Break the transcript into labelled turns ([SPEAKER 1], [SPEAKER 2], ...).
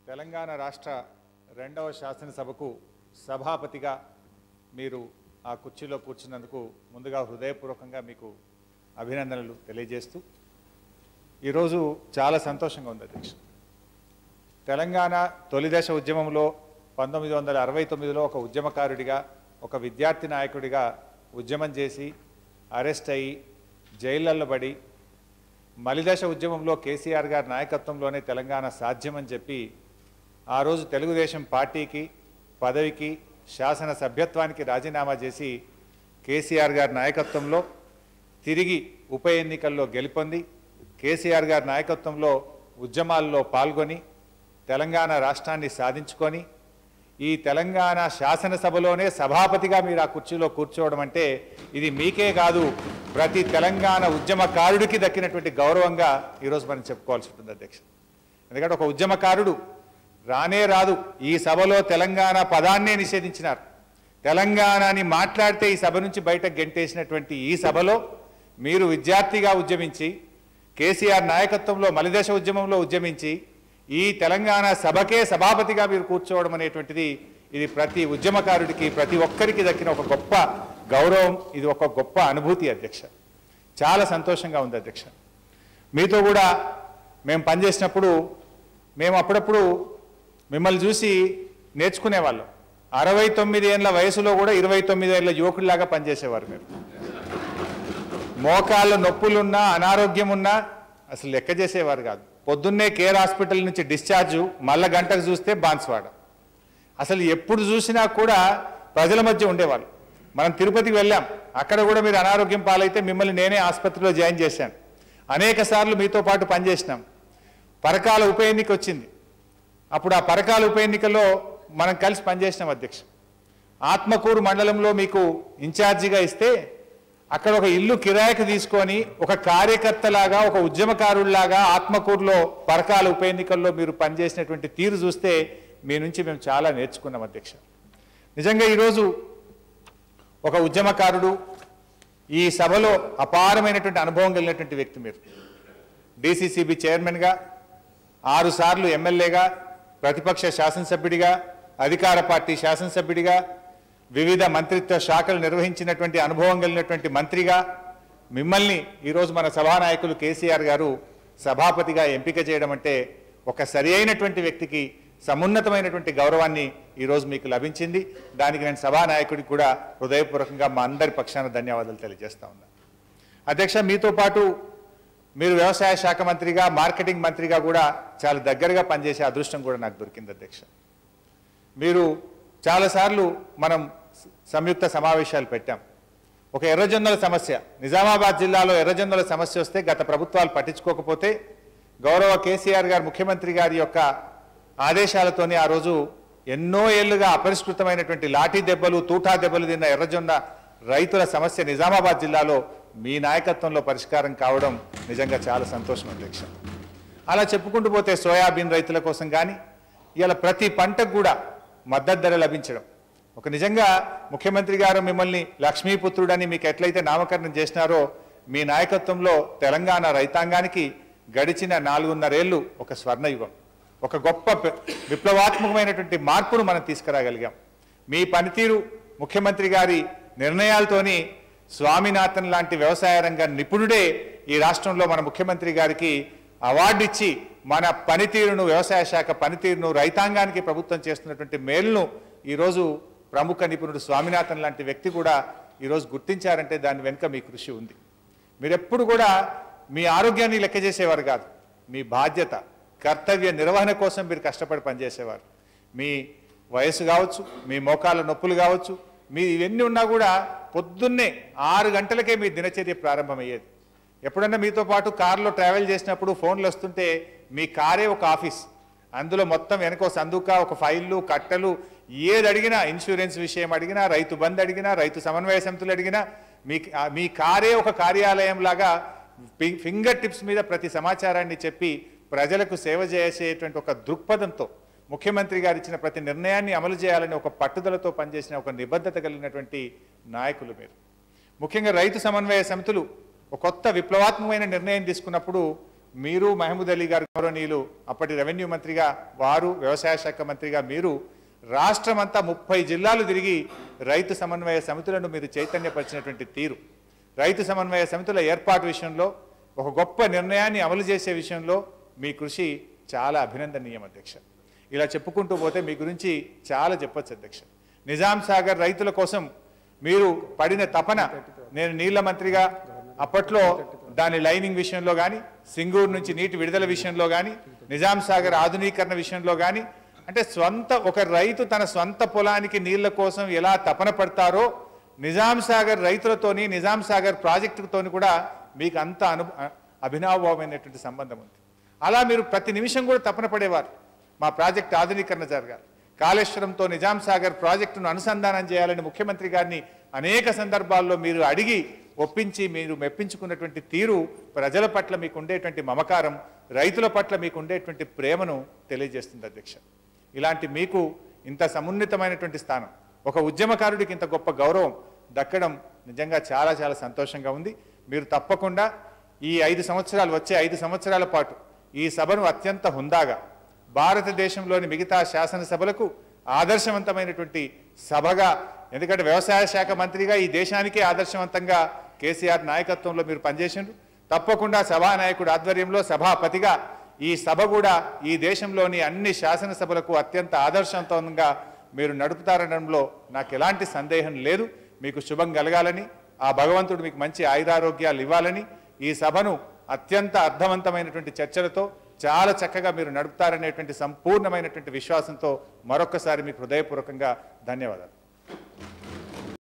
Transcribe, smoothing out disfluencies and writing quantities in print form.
[SPEAKER 1] తెలంగాణ రాష్ట్ర రెండవ శాసనసభకు సభాపతిగా మీరు ఆ కుర్చీలో కూర్చున్నందుకు ముందుగా హృదయపూర్వకంగా మీకు అభినందనలు తెలియజేస్తూ ఈరోజు చాలా సంతోషంగా ఉంది అధ్యక్ష. తెలంగాణ తొలిదశ ఉద్యమంలో 1969లో ఒక ఉద్యమకారుడిగా ఒక విద్యార్థి నాయకుడిగా ఉద్యమం చేసి అరెస్ట్ అయ్యి జైళ్లలో పడి మలిదశ ఉద్యమంలో కేసీఆర్ గారి నాయకత్వంలోనే తెలంగాణ సాధ్యమని చెప్పి ఆ రోజు తెలుగుదేశం పార్టీకి పదవికి శాసన సభ్యత్వానికి రాజీనామా చేసి కేసీఆర్ గారి నాయకత్వంలో తిరిగి ఉప ఎన్నికల్లో గెలుపొంది కేసీఆర్ గారి నాయకత్వంలో ఉద్యమాల్లో పాల్గొని తెలంగాణ రాష్ట్రాన్ని సాధించుకొని ఈ తెలంగాణ శాసనసభలోనే సభాపతిగా మీరు ఆ కుర్చీలో కూర్చోవడం అంటే ఇది మీకే కాదు ప్రతి తెలంగాణ ఉద్యమకారుడికి దక్కినటువంటి గౌరవంగా ఈరోజు మనం చెప్పుకోవాల్సి ఉంటుంది అధ్యక్ష. ఎందుకంటే ఒక ఉద్యమకారుడు రానే రాదు ఈ సభలో తెలంగాణ పదాన్నే నిషేధించినారు. తెలంగాణని మాట్లాడితే ఈ సభ నుంచి బయటకు గెంటేసినటువంటి ఈ సభలో మీరు విద్యార్థిగా ఉద్యమించి కేసీఆర్ నాయకత్వంలో మలిదశ ఉద్యమంలో ఉద్యమించి ఈ తెలంగాణ సభకే సభాపతిగా మీరు కూర్చోవడం అనేటువంటిది ఇది ప్రతి ఉద్యమకారుడికి ప్రతి ఒక్కరికి దక్కిన ఒక గొప్ప గౌరవం. ఇది ఒక గొప్ప అనుభూతి అధ్యక్ష. చాలా సంతోషంగా ఉంది అధ్యక్ష. మీతో కూడా మేము పనిచేసినప్పుడు మేము అప్పుడప్పుడు మిమ్మల్ని చూసి నేర్చుకునేవాళ్ళం. 69 ఏళ్ళ వయసులో కూడా 29 ఏళ్ళ యువకుడిలాగా పనిచేసేవారు మీరు. మోకాళ్ళ నొప్పులున్నా అనారోగ్యం ఉన్నా అసలు లెక్క చేసేవారు కాదు. పొద్దున్నే కేర్ హాస్పిటల్ నుంచి డిశ్చార్జు మళ్ళా గంటకు చూస్తే బాన్స్వాడ. అసలు ఎప్పుడు చూసినా కూడా ప్రజల మధ్య ఉండేవాళ్ళు. మనం తిరుపతికి వెళ్ళాం, అక్కడ కూడా మీరు అనారోగ్యం పాలైతే మిమ్మల్ని నేనే ఆసుపత్రిలో జాయిన్ చేశాను. అనేక సార్లు మీతో పాటు పనిచేసినాం. పరకాల ఉప ఎన్నిక వచ్చింది, అప్పుడు ఆ పరకాల ఉప ఎన్నికల్లో మనం కలిసి పనిచేసినాం అధ్యక్ష. ఆత్మకూరు మండలంలో మీకు ఇన్ఛార్జిగా ఇస్తే అక్కడ ఒక ఇల్లు కిరాయికి తీసుకొని ఒక కార్యకర్తలాగా ఒక ఉద్యమకారుల్లాగా ఆత్మకూరులో పరకాల ఉప ఎన్నికల్లో మీరు పనిచేసినటువంటి తీరు చూస్తే మీ నుంచి మేము చాలా నేర్చుకున్నాం అధ్యక్ష. నిజంగా ఈరోజు ఒక ఉద్యమకారుడు ఈ సభలో అపారమైనటువంటి అనుభవం కలిగినటువంటి వ్యక్తి మీరు. డీసీసీబీ చైర్మన్గా 6 సార్లు ఎమ్మెల్యేగా ప్రతిపక్ష శాసనసభ్యుడిగా అధికార పార్టీ శాసనసభ్యుడిగా వివిధ మంత్రిత్వ శాఖలు నిర్వహించినటువంటి అనుభవం కలిగినటువంటి మంత్రిగా మిమ్మల్ని ఈరోజు మన సభానాయకులు కేసీఆర్ గారు సభాపతిగా ఎంపిక చేయడం అంటే ఒక సరి అయినటువంటి వ్యక్తికి సమున్నతమైనటువంటి గౌరవాన్ని ఈరోజు మీకు లభించింది. దానికి నేను సభానాయకుడికి కూడా హృదయపూర్వకంగా మా అందరి పక్షాన ధన్యవాదాలు తెలియజేస్తా ఉన్నాను అధ్యక్ష. మీతో పాటు మీరు వ్యవసాయ శాఖ మంత్రిగా మార్కెటింగ్ మంత్రిగా కూడా చాలా దగ్గరగా పనిచేసే అదృష్టం కూడా నాకు దొరికింది అధ్యక్ష. మీరు చాలాసార్లు మనం సంయుక్త సమావేశాలు పెట్టాం. ఒక ఎర్రజొన్నల సమస్య, నిజామాబాద్ జిల్లాలో ఎర్రజొన్నల సమస్య వస్తే గత ప్రభుత్వాలు పట్టించుకోకపోతే గౌరవ కేసీఆర్ గారు ముఖ్యమంత్రి గారి యొక్క ఆదేశాలతోనే ఆ రోజు ఎన్నో ఏళ్లుగా అపరిష్కృతమైనటువంటి లాఠీ దెబ్బలు తూటా దెబ్బలు తిన్న ఎర్రజొన్న రైతుల సమస్య నిజామాబాద్ జిల్లాలో మీ నాయకత్వంలో పరిష్కారం కావడం నిజంగా చాలా సంతోషం అధ్యక్ష. అలా చెప్పుకుంటూ పోతే సోయాబీన్ రైతుల కోసం కానీ ఇలా ప్రతి పంటకు కూడా మద్దతు ధర లభించడం, ఒక నిజంగా ముఖ్యమంత్రి గారు మిమ్మల్ని లక్ష్మీపుత్రుడని మీకు ఎట్లయితే నామకరణం చేసినారో మీ నాయకత్వంలో తెలంగాణ రైతాంగానికి గడిచిన 4.5 ఏళ్ళు ఒక స్వర్ణయుగం, ఒక గొప్ప విప్లవాత్మకమైనటువంటి మార్పును మనం తీసుకురాగలిగాం. మీ పనితీరు ముఖ్యమంత్రి గారి నిర్ణయాలతోని స్వామినాథన్ లాంటి వ్యవసాయ రంగ నిపుణుడే ఈ రాష్ట్రంలో మన ముఖ్యమంత్రి గారికి అవార్డు ఇచ్చి మన పనితీరును వ్యవసాయ శాఖ పనితీరును రైతాంగానికి ప్రభుత్వం చేస్తున్నటువంటి మేలును ఈరోజు ప్రముఖ నిపుణుడు స్వామినాథన్ లాంటి వ్యక్తి కూడా ఈరోజు గుర్తించారంటే దాని వెనుక మీ కృషి ఉంది. మీరెప్పుడు కూడా మీ ఆరోగ్యాన్ని లెక్క చేసేవారు కాదు, మీ బాధ్యత కర్తవ్య నిర్వహణ కోసం మీరు కష్టపడి పనిచేసేవారు. మీ వయసు కావచ్చు, మీ మోకాళ్ళ నొప్పులు కావచ్చు, మీ ఇవన్నీ ఉన్నా కూడా పొద్దున్నే 6 గంటలకే మీ దినచర్య ప్రారంభమయ్యేది. ఎప్పుడన్నా మీతో పాటు కారులో ట్రావెల్ చేసినప్పుడు ఫోన్లు వస్తుంటే మీ కారే ఒక ఆఫీస్, అందులో మొత్తం వెనక సందుక ఒక ఫైళ్ళు కట్టలు ఏది అడిగినా, ఇన్సూరెన్స్ విషయం అడిగినా, రైతు బంద్ అడిగినా, రైతు సమన్వయ సమితులు అడిగినా మీ కారే ఒక కార్యాలయం లాగా ఫింగర్ టిప్స్ మీద ప్రతి సమాచారాన్ని చెప్పి ప్రజలకు సేవ చేసేటువంటి ఒక దృక్పథంతో ముఖ్యమంత్రి గారు ఇచ్చిన ప్రతి నిర్ణయాన్ని అమలు చేయాలని ఒక పట్టుదలతో పనిచేసిన ఒక నిబద్ధత కలిగినటువంటి నాయకులు మీరు. ముఖ్యంగా రైతు సమన్వయ సమితులు ఒక కొత్త విప్లవాత్మకమైన నిర్ణయం తీసుకున్నప్పుడు మీరు మహమూద్ అలీ గారు గౌరవనీయులు అప్పటి రెవెన్యూ మంత్రిగా, వారు వ్యవసాయ శాఖ మంత్రిగా, మీరు రాష్ట్రమంతా 30 జిల్లాలు తిరిగి రైతు సమన్వయ సమితులను మీరు చైతన్యపరిచినటువంటి తీరు, రైతు సమన్వయ సమితుల ఏర్పాటు విషయంలో ఒక గొప్ప నిర్ణయాన్ని అమలు చేసే విషయంలో మీ కృషి చాలా అభినందనీయం అధ్యక్ష. ఇలా చెప్పుకుంటూ పోతే మీ గురించి చాలా చెప్పొచ్చు అధ్యక్ష. నిజాం సాగర్ రైతుల కోసం మీరు పడిన తపన, నేను నీళ్ల మంత్రిగా అప్పట్లో దాని లైనింగ్ విషయంలో కానీ, సింగూరు నుంచి నీటి విడుదల విషయంలో కానీ, నిజాం సాగర్ ఆధునీకరణ విషయంలో కానీ, అంటే ఒక రైతు తన స్వంత పొలానికి నీళ్ల కోసం ఎలా తపన పడతారో నిజాం సాగర్ రైతులతోని, నిజాం సాగర్ ప్రాజెక్టుతోని కూడా మీకు అంత అభినవమైనటువంటి సంబంధం ఉంది. అలా మీరు ప్రతి నిమిషం కూడా తపన పడేవారు మా ప్రాజెక్ట్ ఆధునీకరణ జరగాలి, కాళేశ్వరంతో నిజాం సాగర్ ప్రాజెక్టును అనుసంధానం చేయాలని ముఖ్యమంత్రి గారిని అనేక సందర్భాల్లో మీరు అడిగి ఒప్పించి మీరు మెప్పించుకున్నటువంటి తీరు ప్రజల పట్ల మీకు ఉండేటువంటి మమకారం, రైతుల పట్ల మీకు ఉండేటువంటి ప్రేమను తెలియజేస్తుంది అధ్యక్ష. ఇలాంటి మీకు ఇంత సమున్నతమైనటువంటి స్థానం, ఒక ఉద్యమకారుడికి ఇంత గొప్ప గౌరవం దక్కడం నిజంగా చాలా చాలా సంతోషంగా ఉంది. మీరు తప్పకుండా ఈ 5 సంవత్సరాలు, వచ్చే 5 సంవత్సరాల పాటు ఈ సభను అత్యంత హుందాగా భారతదేశంలోని మిగతా శాసనసభలకు ఆదర్శవంతమైనటువంటి సభగా, ఎందుకంటే వ్యవసాయ శాఖ మంత్రిగా ఈ దేశానికే ఆదర్శవంతంగా కేసీఆర్ నాయకత్వంలో మీరు పనిచేసిండ్రు. తప్పకుండా సభానాయకుడు ఆధ్వర్యంలో సభాపతిగా ఈ సభ కూడా ఈ దేశంలోని అన్ని శాసనసభలకు అత్యంత ఆదర్శవంతంగా మీరు నడుపుతారనడంలో నాకు ఎలాంటి సందేహం లేదు. మీకు శుభం కలగాలని, ఆ భగవంతుడు మీకు మంచి ఆయురారోగ్యాలు ఇవ్వాలని, ఈ సభను అత్యంత అర్థవంతమైనటువంటి చర్చలతో చాలా చక్కగా మీరు నడుపుతారనేటువంటి సంపూర్ణమైనటువంటి విశ్వాసంతో మరొక్కసారి మీకు హృదయపూర్వకంగా ధన్యవాదాలు.